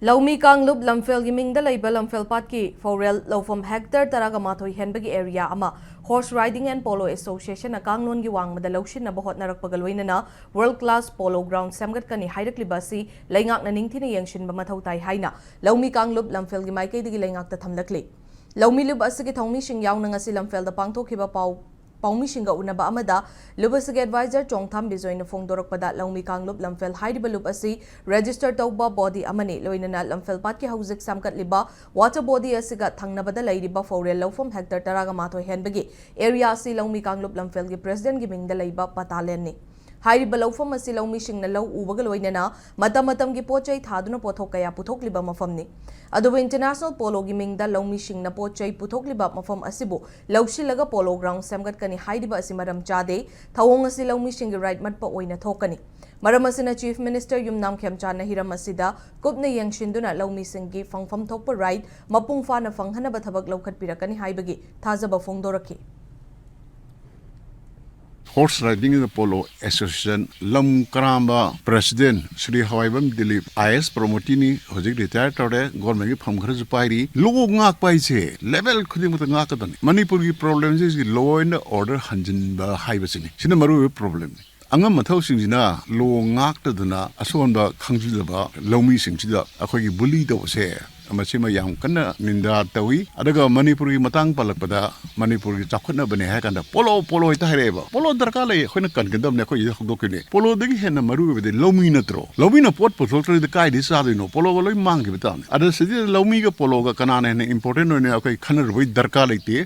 Laumi Kanglup Lamphelpat Mingda Label Lamphelpat ki Forel Lofum Hector Taraga Matoi Henbagi area ama Horse Riding and Polo Association a Kanglon Giwang Madaloshin na Bahot Narak Pagalwina World Class Polo Ground Samgat Kani Haidak Libasi Langak na Ningtina Yangshin Bamatau Tai Haina Laumi Kanglup Lamphelpat Gimaike di Langak ta Thamlakli Laumi Lub Asagi Thongmi Shing Yaw na ngasi Lamphelpat da Pangtok Hiba Paumi Shinga Unaba Amada, Lubasig Advisor Chongtham Bizoin Fong Dorokpada Laumi Kanglup Lamphelpat Haidiba Lub Asi, Registered Tauba Body Amani, Loinana Lamphelpat ki Hauzik Samkat Liba, Water Body Asigat Thangnabada Laidiba Forel Lofum Hector Taraga Matoi Henbagi, Area Asi Laumi Kanglup Lamphelpat ki President Giming da Laiba Pataleni. Hairiba Lofum Asi Laumi Shingna Law Ubaga Loinana, Matam ki Pochai Thaduna Pothok Kaya Puthok Liba Mafamni. Aduba International Polo Giming da Laumi Shingna Pochai Puthok Liba Mafam Asibu, Laushilaga Polo Ground Samgat Kani Haidiba Asimaram Chade, Tawong Asi Laumi Shingi Right Matpa Oina Thokani. Maramasina Chief Minister Yumnam Khemchana Hiramasida, Kupna Yang Shinduna Laumi Singi Fangfam Thokpa Right, Mapung Fana Fanghana Bathabak Lokat Pirakani Haibagi, Tazaba Fongdoraki. Horse Riding in the Polo Association, Lam Karamba President Sri Hawaibam Dilip IS Promotini, Hojik retired today, government from Karazupairi, low ngak paise, level Kudimutangakadan. Manipuri problems is law and order Hanjin High Basini. Sinamaru problem. Angam Matau Singina, low ngak to Dana, Aswanda Kangjilaba, Lomi Singida, Akogi bully dose. Amasima yang kana ninda tawi adaga Manipuri matang palakpada Manipuri chakna bane hakanda polo ita hareba polo darkale khona kan gandam ne khoi dokine polo dagi hena maru be lomi natro lomi na pot potol de kai dis adino polo loi mang ge betan ada sidi lomi ga polo ga kana ne important ne akai khanar boi darkale te